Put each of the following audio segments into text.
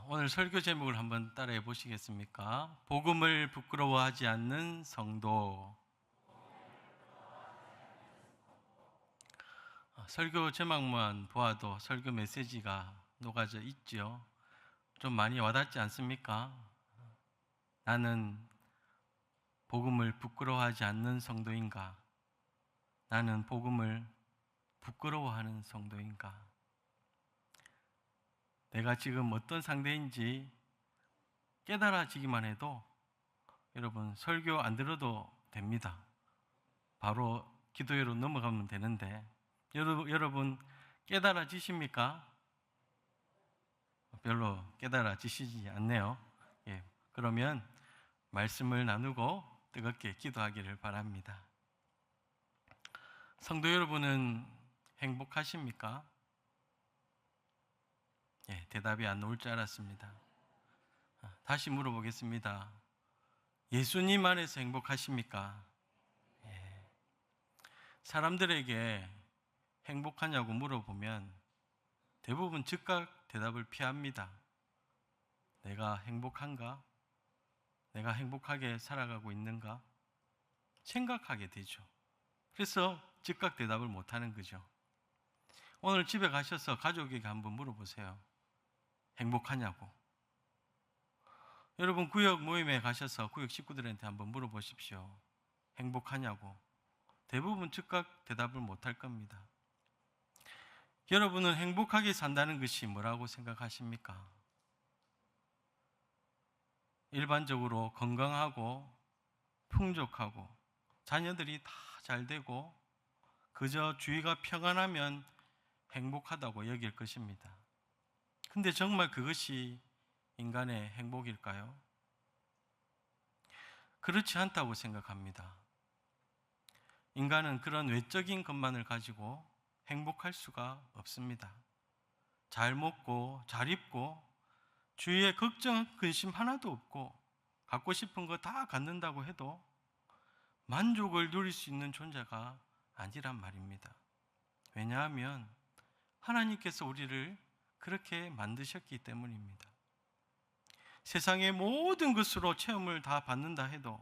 오늘 설교 제목을 한번 따라해 보시겠습니까? 복음을 부끄러워하지 않는 성도. 설교 제목만 보아도 설교 메시지가 녹아져 있죠. 좀 많이 와닿지 않습니까? 나는 복음을 부끄러워하지 않는 성도인가? 나는 복음을 부끄러워하는 성도인가? 내가 지금 어떤 상태인지 깨달아지기만 해도 여러분 설교 안 들어도 됩니다. 바로 기도회로 넘어가면 되는데 여러분 깨달아지십니까? 별로 깨달아지시지 않네요. 예, 그러면 말씀을 나누고 뜨겁게 기도하기를 바랍니다. 성도 여러분은 행복하십니까? 예, 대답이 안 나올 줄 알았습니다. 다시 물어보겠습니다. 예수님 안에서 행복하십니까? 예. 사람들에게 행복하냐고 물어보면 대부분 즉각 대답을 피합니다. 내가 행복한가? 내가 행복하게 살아가고 있는가? 생각하게 되죠. 그래서 즉각 대답을 못하는 거죠. 오늘 집에 가셔서 가족에게 한번 물어보세요. 행복하냐고. 여러분 구역 모임에 가셔서 구역 식구들한테 한번 물어보십시오. 행복하냐고. 대부분 즉각 대답을 못할 겁니다. 여러분은 행복하게 산다는 것이 뭐라고 생각하십니까? 일반적으로 건강하고 풍족하고 자녀들이 다 잘 되고 그저 주위가 평안하면 행복하다고 여길 것입니다. 근데 정말 그것이 인간의 행복일까요? 그렇지 않다고 생각합니다. 인간은 그런 외적인 것만을 가지고 행복할 수가 없습니다. 잘 먹고 잘 입고 주위에 걱정, 근심 하나도 없고 갖고 싶은 거 다 갖는다고 해도 만족을 누릴 수 있는 존재가 아니란 말입니다. 왜냐하면 하나님께서 우리를 그렇게 만드셨기 때문입니다. 세상의 모든 것으로 체험을 다 받는다 해도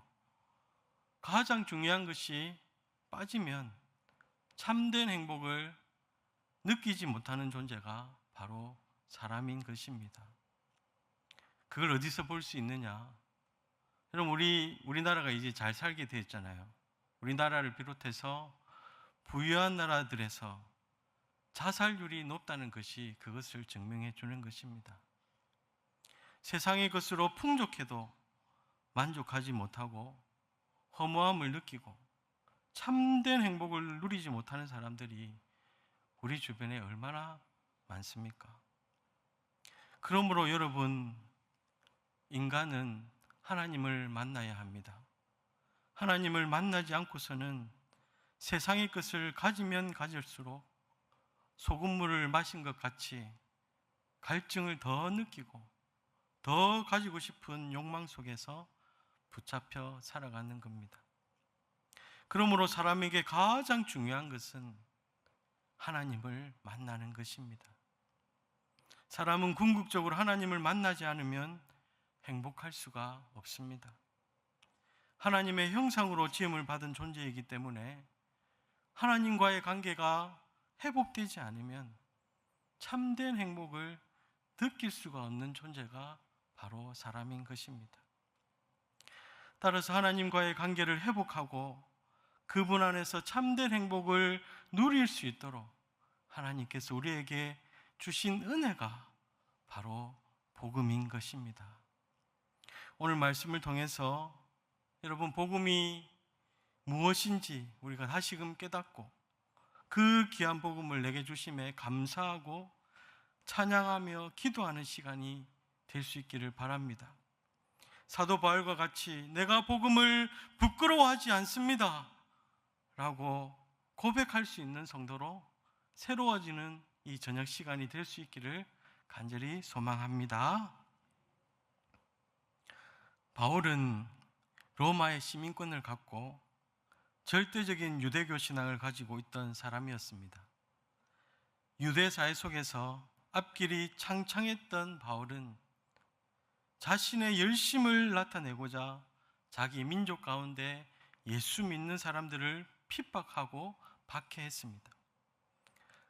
가장 중요한 것이 빠지면 참된 행복을 느끼지 못하는 존재가 바로 사람인 것입니다. 그걸 어디서 볼 수 있느냐? 여러분 우리나라가 이제 잘 살게 되었잖아요. 우리나라를 비롯해서 부유한 나라들에서 자살률이 높다는 것이 그것을 증명해 주는 것입니다. 세상의 것으로 풍족해도 만족하지 못하고 허무함을 느끼고 참된 행복을 누리지 못하는 사람들이 우리 주변에 얼마나 많습니까? 그러므로 여러분, 인간은 하나님을 만나야 합니다. 하나님을 만나지 않고서는 세상의 것을 가지면 가질수록 소금물을 마신 것 같이 갈증을 더 느끼고 더 가지고 싶은 욕망 속에서 붙잡혀 살아가는 겁니다. 그러므로 사람에게 가장 중요한 것은 하나님을 만나는 것입니다. 사람은 궁극적으로 하나님을 만나지 않으면 행복할 수가 없습니다. 하나님의 형상으로 지음을 받은 존재이기 때문에 하나님과의 관계가 회복되지 않으면 참된 행복을 느낄 수가 없는 존재가 바로 사람인 것입니다. 따라서 하나님과의 관계를 회복하고 그분 안에서 참된 행복을 누릴 수 있도록 하나님께서 우리에게 주신 은혜가 바로 복음인 것입니다. 오늘 말씀을 통해서 여러분 복음이 무엇인지 우리가 다시금 깨닫고 그 귀한 복음을 내게 주심에 감사하고 찬양하며 기도하는 시간이 될 수 있기를 바랍니다. 사도 바울과 같이 내가 복음을 부끄러워하지 않습니다 라고 고백할 수 있는 성도로 새로워지는 이 저녁 시간이 될 수 있기를 간절히 소망합니다. 바울은 로마의 시민권을 갖고 절대적인 유대교 신앙을 가지고 있던 사람이었습니다. 유대 사회 속에서 앞길이 창창했던 바울은 자신의 열심을 나타내고자 자기 민족 가운데 예수 믿는 사람들을 핍박하고 박해했습니다.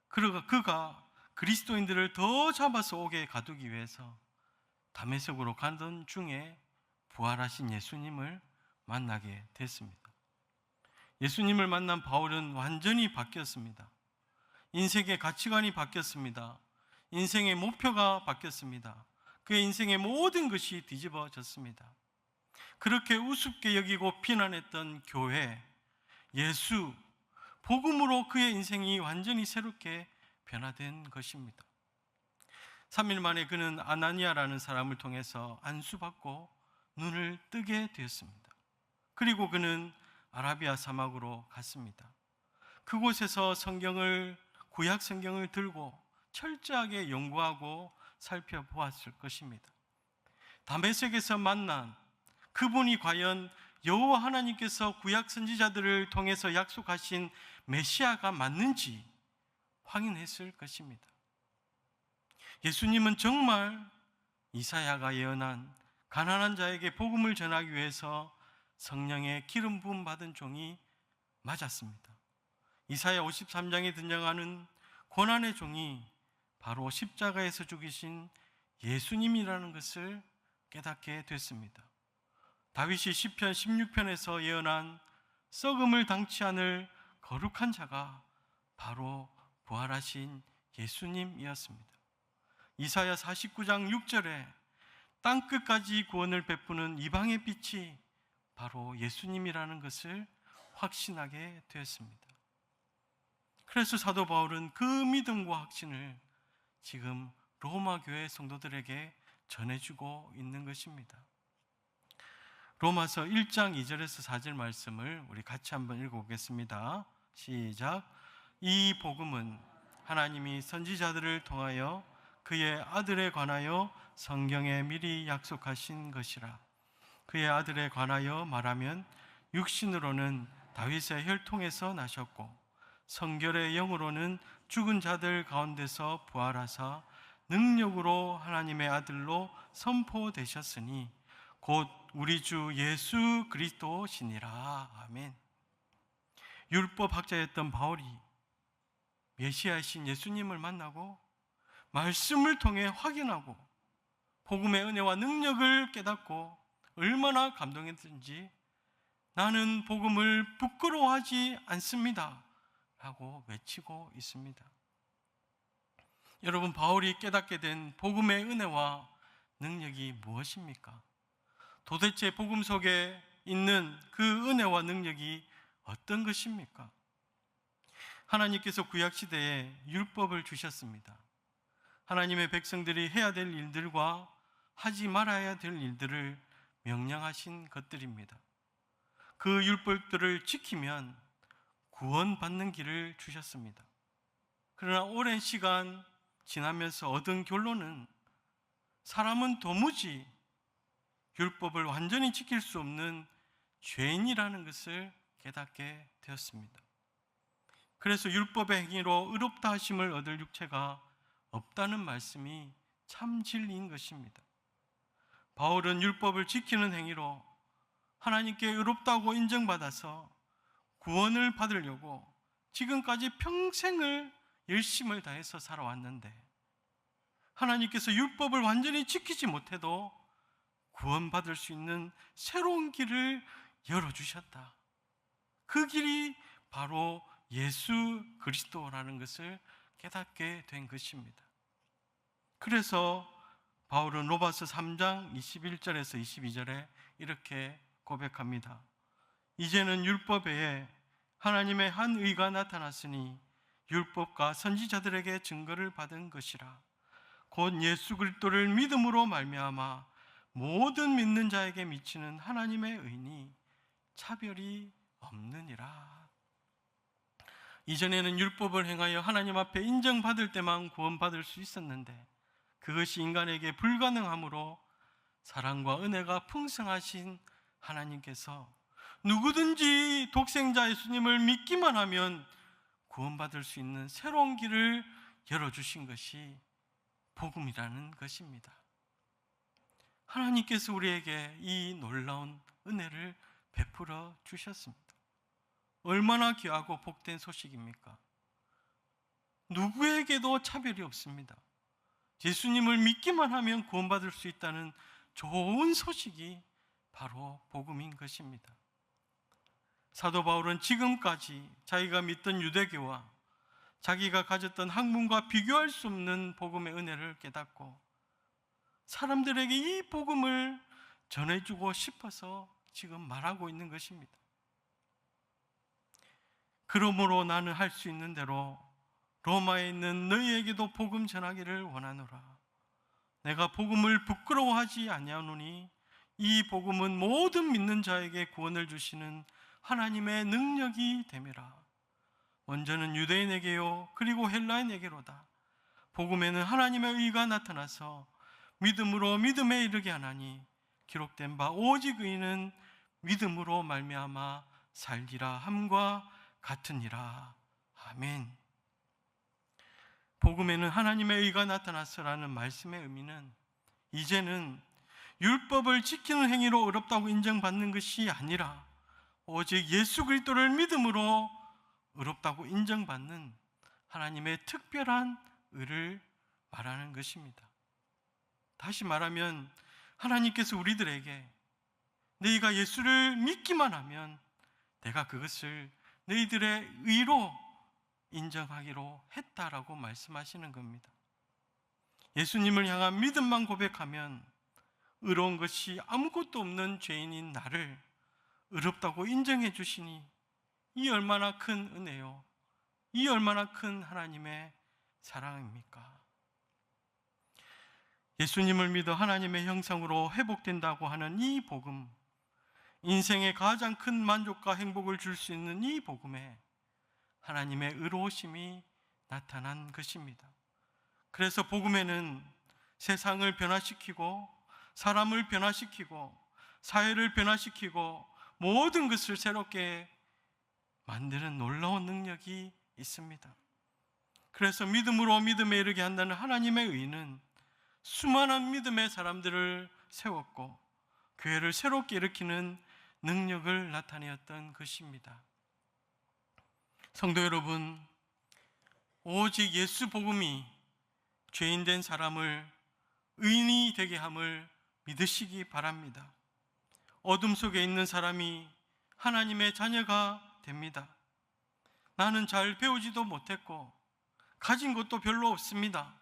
그가 그리스도인들을 더 잡아서 옥에 가두기 위해서 다메섹으로 가던 중에 부활하신 예수님을 만나게 됐습니다. 예수님을 만난 바울은 완전히 바뀌었습니다. 인생의 가치관이 바뀌었습니다. 인생의 목표가 바뀌었습니다. 그의 인생의 모든 것이 뒤집어졌습니다. 그렇게 우습게 여기고 비난했던 교회, 예수, 복음으로 그의 인생이 완전히 새롭게 변화된 것입니다. 3일 만에 그는 아나니아라는 사람을 통해서 안수받고 눈을 뜨게 되었습니다. 그리고 그는 아라비아 사막으로 갔습니다. 그곳에서 구약 성경을 들고 철저하게 연구하고 살펴보았을 것입니다. 다메섹에서 만난 그분이 과연 여호와 하나님께서 구약 선지자들을 통해서 약속하신 메시아가 맞는지 확인했을 것입니다. 예수님은 정말 이사야가 예언한 가난한 자에게 복음을 전하기 위해서 성령의 기름 부음 받은 종이 맞았습니다. 이사야 53장에 등장하는 고난의 종이 바로 십자가에서 죽이신 예수님이라는 것을 깨닫게 됐습니다. 다윗이 시편 16편에서 예언한 썩음을 당치 않을 거룩한 자가 바로 부활하신 예수님이었습니다. 이사야 49장 6절에 땅끝까지 구원을 베푸는 이방의 빛이 바로 예수님이라는 것을 확신하게 되었습니다. 그래서 사도 바울은 그 믿음과 확신을 지금 로마 교회 성도들에게 전해주고 있는 것입니다. 로마서 1장 2절에서 4절 말씀을 우리 같이 한번 읽어보겠습니다. 시작. 이 복음은 하나님이 선지자들을 통하여 그의 아들에 관하여 성경에 미리 약속하신 것이라. 그의 아들에 관하여 말하면 육신으로는 다윗의 혈통에서 나셨고 성결의 영으로는 죽은 자들 가운데서 부활하사 능력으로 하나님의 아들로 선포되셨으니 곧 우리 주 예수 그리스도시니라. 아멘. 율법 학자였던 바울이 메시아이신 예수님을 만나고 말씀을 통해 확인하고 복음의 은혜와 능력을 깨닫고 얼마나 감동했는지 나는 복음을 부끄러워하지 않습니다 라고 외치고 있습니다. 여러분, 바울이 깨닫게 된 복음의 은혜와 능력이 무엇입니까? 도대체 복음 속에 있는 그 은혜와 능력이 어떤 것입니까? 하나님께서 구약시대에 율법을 주셨습니다. 하나님의 백성들이 해야 될 일들과 하지 말아야 될 일들을 명령하신 것들입니다. 그 율법들을 지키면 구원받는 길을 주셨습니다. 그러나 오랜 시간 지나면서 얻은 결론은 사람은 도무지 율법을 완전히 지킬 수 없는 죄인이라는 것을 깨닫게 되었습니다. 그래서 율법의 행위로 의롭다 하심을 얻을 육체가 없다는 말씀이 참 진리인 것입니다. 바울은 율법을 지키는 행위로 하나님께 의롭다고 인정받아서 구원을 받으려고 지금까지 평생을 열심을 다해서 살아왔는데 하나님께서 율법을 완전히 지키지 못해도 구원받을 수 있는 새로운 길을 열어주셨다. 그 길이 바로 예수 그리스도라는 것을 깨닫게 된 것입니다. 그래서 바울은 로마서 3장 21절에서 22절에 이렇게 고백합니다. 이제는 율법 외에 하나님의 한 의가 나타났으니 율법과 선지자들에게 증거를 받은 것이라. 곧 예수 그리스도를 믿음으로 말미암아 모든 믿는 자에게 미치는 하나님의 의니 차별이 없느니라. 이전에는 율법을 행하여 하나님 앞에 인정받을 때만 구원받을 수 있었는데 그것이 인간에게 불가능하므로 사랑과 은혜가 풍성하신 하나님께서 누구든지 독생자 예수님을 믿기만 하면 구원받을 수 있는 새로운 길을 열어주신 것이 복음이라는 것입니다. 하나님께서 우리에게 이 놀라운 은혜를 베풀어 주셨습니다. 얼마나 귀하고 복된 소식입니까? 누구에게도 차별이 없습니다. 예수님을 믿기만 하면 구원받을 수 있다는 좋은 소식이 바로 복음인 것입니다. 사도 바울은 지금까지 자기가 믿던 유대교와 자기가 가졌던 학문과 비교할 수 없는 복음의 은혜를 깨닫고 사람들에게 이 복음을 전해주고 싶어서 지금 말하고 있는 것입니다. 그러므로 나는 할 수 있는 대로 로마에 있는 너희에게도 복음 전하기를 원하노라. 내가 복음을 부끄러워하지 아니하노니 이 복음은 모든 믿는 자에게 구원을 주시는 하나님의 능력이 됨이라. 먼저는 유대인에게요 그리고 헬라인에게로다. 복음에는 하나님의 의가 나타나서 믿음으로 믿음에 이르게 하나니 기록된 바 오직 의인은 믿음으로 말미암아 살리라 함과 같으니라. 아멘. 복음에는 하나님의 의가 나타났으라는 말씀의 의미는 이제는 율법을 지키는 행위로 의롭다고 인정받는 것이 아니라 오직 예수 그리스도를 믿음으로 의롭다고 인정받는 하나님의 특별한 의를 말하는 것입니다. 다시 말하면 하나님께서 우리들에게 너희가 예수를 믿기만 하면 내가 그것을 너희들의 의로 인정하기로 했다라고 말씀하시는 겁니다. 예수님을 향한 믿음만 고백하면 의로운 것이 아무것도 없는 죄인인 나를 의롭다고 인정해 주시니 이 얼마나 큰 은혜요, 이 얼마나 큰 하나님의 사랑입니까? 예수님을 믿어 하나님의 형상으로 회복된다고 하는 이 복음, 인생의 가장 큰 만족과 행복을 줄 수 있는 이 복음에 하나님의 의로우심이 나타난 것입니다. 그래서 복음에는 세상을 변화시키고 사람을 변화시키고 사회를 변화시키고 모든 것을 새롭게 만드는 놀라운 능력이 있습니다. 그래서 믿음으로 믿음에 이르게 한다는 하나님의 의는 수많은 믿음의 사람들을 세웠고 교회를 새롭게 일으키는 능력을 나타내었던 것입니다. 성도 여러분, 오직 예수 복음이 죄인된 사람을 의인이 되게 함을 믿으시기 바랍니다. 어둠 속에 있는 사람이 하나님의 자녀가 됩니다. 나는 잘 배우지도 못했고 가진 것도 별로 없습니다.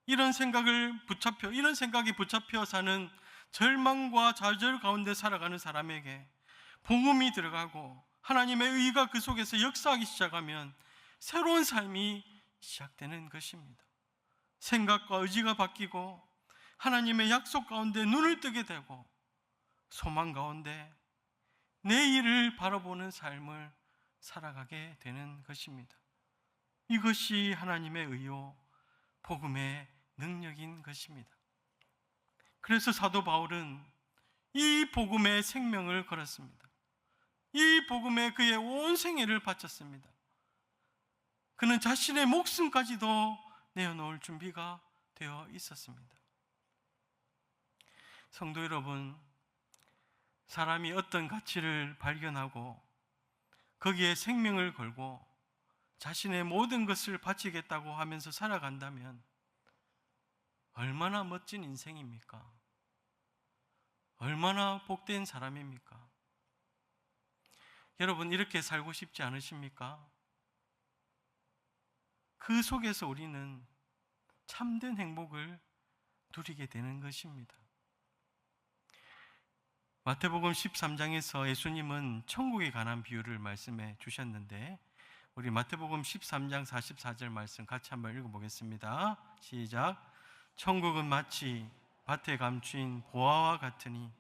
이런 생각이 붙잡혀 사는 절망과 좌절 가운데 살아가는 사람에게 복음이 들어가고 하나님의 의가 그 속에서 역사하기 시작하면 새로운 삶이 시작되는 것입니다. 생각과 의지가 바뀌고 하나님의 약속 가운데 눈을 뜨게 되고 소망 가운데 내일을 바라보는 삶을 살아가게 되는 것입니다. 이것이 하나님의 의요, 복음의 능력인 것입니다. 그래서 사도 바울은 이 복음의 생명을 걸었습니다. 이 복음에 그의 온 생애를 바쳤습니다. 그는 자신의 목숨까지도 내어놓을 준비가 되어 있었습니다. 성도 여러분, 사람이 어떤 가치를 발견하고 거기에 생명을 걸고 자신의 모든 것을 바치겠다고 하면서 살아간다면 얼마나 멋진 인생입니까? 얼마나 복된 사람입니까? 여러분, 이렇게 살고 싶지 않으십니까? 그 속에서 우리는 참된 행복을 누리게 되는 것입니다. 마태복음 13장에서 예수님은 천국에 관한 비유를 말씀해 주셨는데 우리 마태복음 13장 44절 말씀 같이 한번 읽어보겠습니다. 시작. 천국은 마치 밭에 감추인 보화와 같으니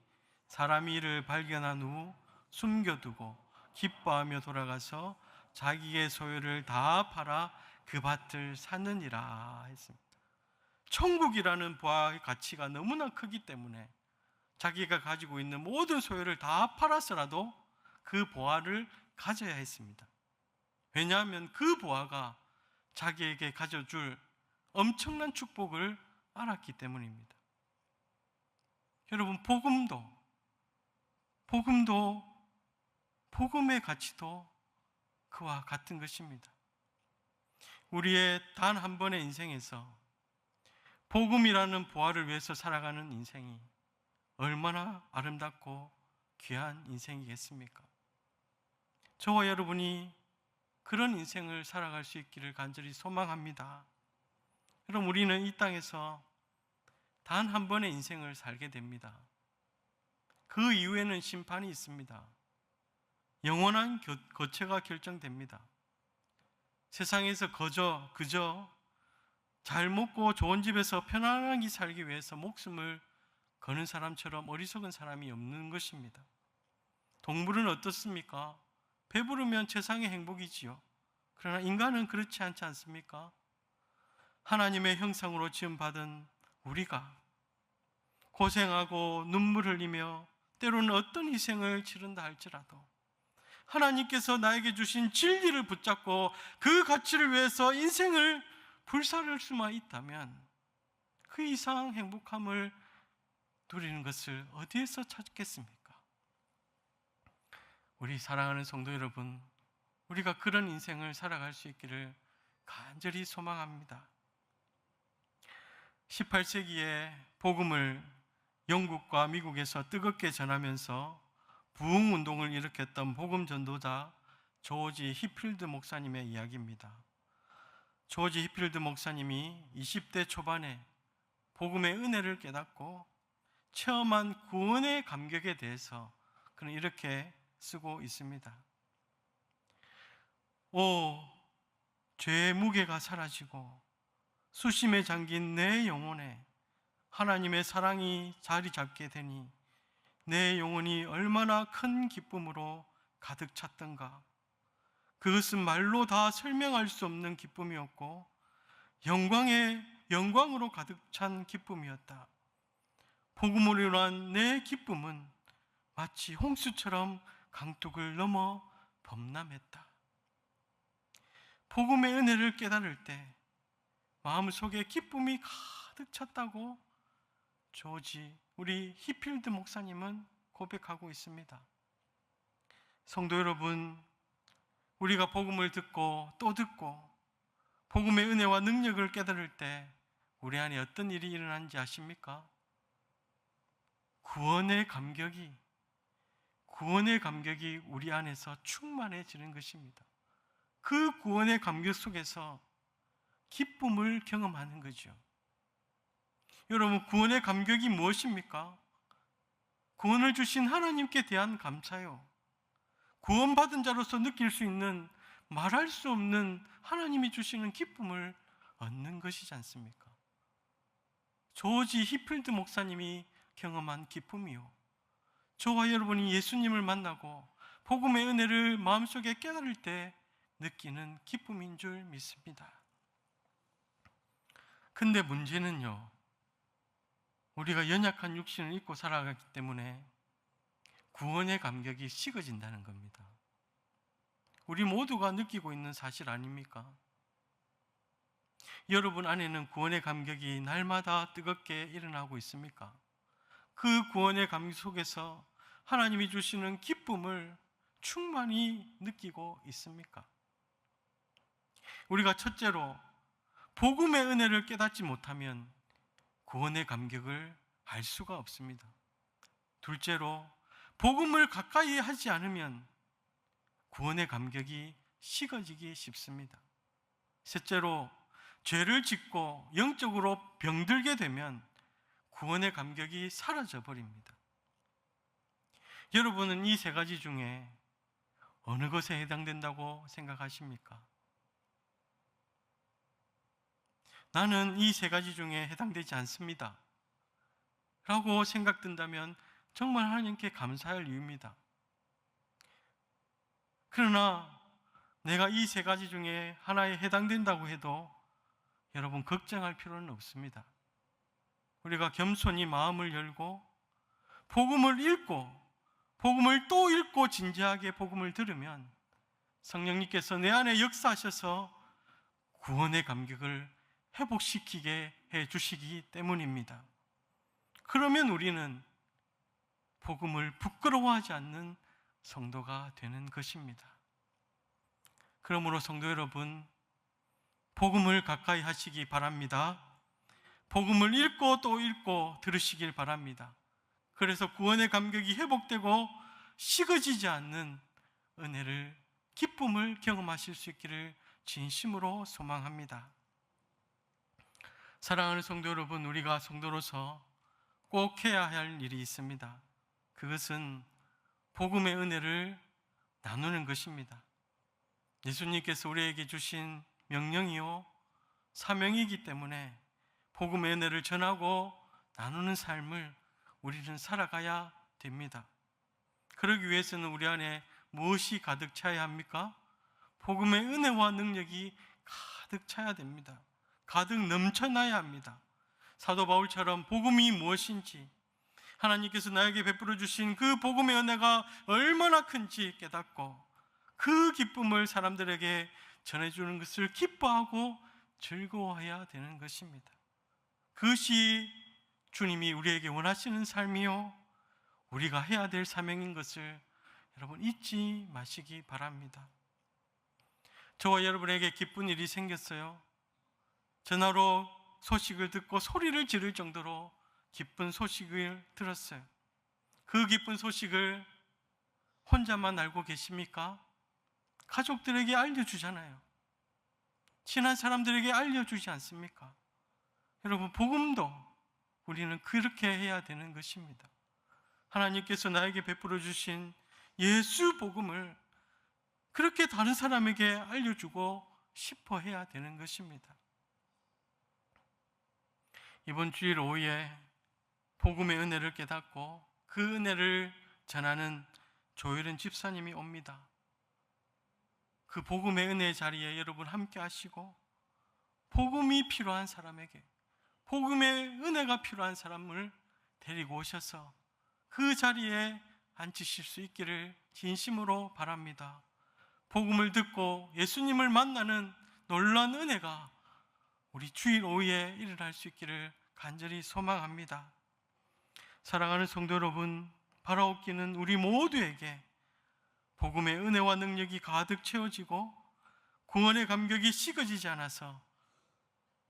사람이 이를 발견한 후 숨겨두고 기뻐하며 돌아가서 자기의 소유를 다 팔아 그 밭을 사느니라 했습니다. 천국이라는 보화의 가치가 너무나 크기 때문에 자기가 가지고 있는 모든 소유를 다 팔아서라도 그 보화를 가져야 했습니다. 왜냐하면 그 보화가 자기에게 가져줄 엄청난 축복을 알았기 때문입니다. 여러분, 복음의 가치도 그와 같은 것입니다. 우리의 단 한 번의 인생에서 복음이라는 보화를 위해서 살아가는 인생이 얼마나 아름답고 귀한 인생이겠습니까? 저와 여러분이 그런 인생을 살아갈 수 있기를 간절히 소망합니다. 여러분, 우리는 이 땅에서 단 한 번의 인생을 살게 됩니다. 그 이후에는 심판이 있습니다. 영원한 거처가 결정됩니다. 세상에서 그저 잘 먹고 좋은 집에서 편안하게 살기 위해서 목숨을 거는 사람처럼 어리석은 사람이 없는 것입니다. 동물은 어떻습니까? 배부르면 세상의 행복이지요. 그러나 인간은 그렇지 않지 않습니까? 하나님의 형상으로 지음받은 우리가 고생하고 눈물 흘리며 때로는 어떤 희생을 치른다 할지라도 하나님께서 나에게 주신 진리를 붙잡고 그 가치를 위해서 인생을 불사를 수만 있다면 그 이상 행복함을 누리는 것을 어디에서 찾겠습니까? 우리 사랑하는 성도 여러분, 우리가 그런 인생을 살아갈 수 있기를 간절히 소망합니다. 18세기에 복음을 영국과 미국에서 뜨겁게 전하면서 부흥운동을 일으켰던 복음 전도자 조지 히필드 목사님의 이야기입니다. 조지 히필드 목사님이 20대 초반에 복음의 은혜를 깨닫고 체험한 구원의 감격에 대해서 그는 이렇게 쓰고 있습니다. 오, 죄의 무게가 사라지고 수심에 잠긴 내 영혼에 하나님의 사랑이 자리 잡게 되니 내 영혼이 얼마나 큰 기쁨으로 가득 찼던가. 그것은 말로 다 설명할 수 없는 기쁨이었고 영광으로 가득 찬 기쁨이었다. 복음으로 인한 내 기쁨은 마치 홍수처럼 강둑을 넘어 범람했다. 복음의 은혜를 깨달을 때 마음속에 기쁨이 가득 찼다고 우리 히필드 목사님은 고백하고 있습니다. 성도 여러분, 우리가 복음을 듣고 또 듣고 복음의 은혜와 능력을 깨달을 때 우리 안에 어떤 일이 일어나는지 아십니까? 구원의 감격이 우리 안에서 충만해지는 것입니다. 그 구원의 감격 속에서 기쁨을 경험하는 거죠. 여러분, 구원의 감격이 무엇입니까? 구원을 주신 하나님께 대한 감사요. 구원받은 자로서 느낄 수 있는 말할 수 없는 하나님이 주시는 기쁨을 얻는 것이지 않습니까? 조지 히필드 목사님이 경험한 기쁨이요, 저와 여러분이 예수님을 만나고 복음의 은혜를 마음속에 깨달을 때 느끼는 기쁨인 줄 믿습니다. 근데 문제는요, 우리가 연약한 육신을 입고 살아가기 때문에 구원의 감격이 식어진다는 겁니다. 우리 모두가 느끼고 있는 사실 아닙니까? 여러분 안에는 구원의 감격이 날마다 뜨겁게 일어나고 있습니까? 그 구원의 감격 속에서 하나님이 주시는 기쁨을 충만히 느끼고 있습니까? 우리가 첫째로 복음의 은혜를 깨닫지 못하면 구원의 감격을 알 수가 없습니다. 둘째로 복음을 가까이 하지 않으면 구원의 감격이 식어지기 쉽습니다. 셋째로 죄를 짓고 영적으로 병들게 되면 구원의 감격이 사라져 버립니다. 여러분은 이 세 가지 중에 어느 것에 해당된다고 생각하십니까? 나는 이 세 가지 중에 해당되지 않습니다 라고 생각된다면 정말 하나님께 감사할 이유입니다. 그러나 내가 이 세 가지 중에 하나에 해당된다고 해도 여러분 걱정할 필요는 없습니다. 우리가 겸손히 마음을 열고 복음을 읽고 복음을 또 읽고 진지하게 복음을 들으면 성령님께서 내 안에 역사하셔서 구원의 감격을 회복시키게 해 주시기 때문입니다. 그러면 우리는 복음을 부끄러워하지 않는 성도가 되는 것입니다. 그러므로 성도 여러분, 복음을 가까이 하시기 바랍니다. 복음을 읽고 또 읽고 들으시길 바랍니다. 그래서 구원의 감격이 회복되고 식어지지 않는 은혜를, 기쁨을 경험하실 수 있기를 진심으로 소망합니다. 사랑하는 성도 여러분, 우리가 성도로서 꼭 해야 할 일이 있습니다. 그것은 복음의 은혜를 나누는 것입니다. 예수님께서 우리에게 주신 명령이요 사명이기 때문에 복음의 은혜를 전하고 나누는 삶을 우리는 살아가야 됩니다. 그러기 위해서는 우리 안에 무엇이 가득 차야 합니까? 복음의 은혜와 능력이 가득 차야 됩니다. 가득 넘쳐나야 합니다. 사도 바울처럼 복음이 무엇인지, 하나님께서 나에게 베풀어 주신 그 복음의 은혜가 얼마나 큰지 깨닫고 그 기쁨을 사람들에게 전해주는 것을 기뻐하고 즐거워해야 되는 것입니다. 그것이 주님이 우리에게 원하시는 삶이요 우리가 해야 될 사명인 것을 여러분 잊지 마시기 바랍니다. 저와 여러분에게 기쁜 일이 생겼어요. 전화로 소식을 듣고 소리를 지를 정도로 기쁜 소식을 들었어요. 그 기쁜 소식을 혼자만 알고 계십니까? 가족들에게 알려주잖아요. 친한 사람들에게 알려주지 않습니까? 여러분, 복음도 우리는 그렇게 해야 되는 것입니다. 하나님께서 나에게 베풀어 주신 예수 복음을 그렇게 다른 사람에게 알려주고 싶어 해야 되는 것입니다. 이번 주일 오후에 복음의 은혜를 깨닫고 그 은혜를 전하는 조혜련 집사님이 옵니다. 그 복음의 은혜의 자리에 여러분 함께 하시고 복음이 필요한 사람에게, 복음의 은혜가 필요한 사람을 데리고 오셔서 그 자리에 앉히실 수 있기를 진심으로 바랍니다. 복음을 듣고 예수님을 만나는 놀라운 은혜가 우리 주일 오후에 일어날 수 있기를 간절히 소망합니다. 사랑하는 성도 여러분, 바라옵기는 우리 모두에게 복음의 은혜와 능력이 가득 채워지고 구원의 감격이 식어지지 않아서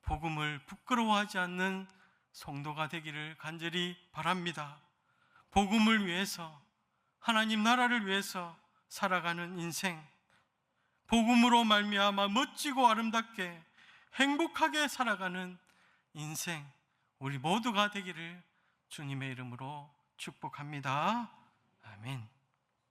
복음을 부끄러워하지 않는 성도가 되기를 간절히 바랍니다. 복음을 위해서, 하나님 나라를 위해서 살아가는 인생, 복음으로 말미암아 멋지고 아름답게 행복하게 살아가는 인생, 우리 모두가 되기를 주님의 이름으로 축복합니다. 아멘.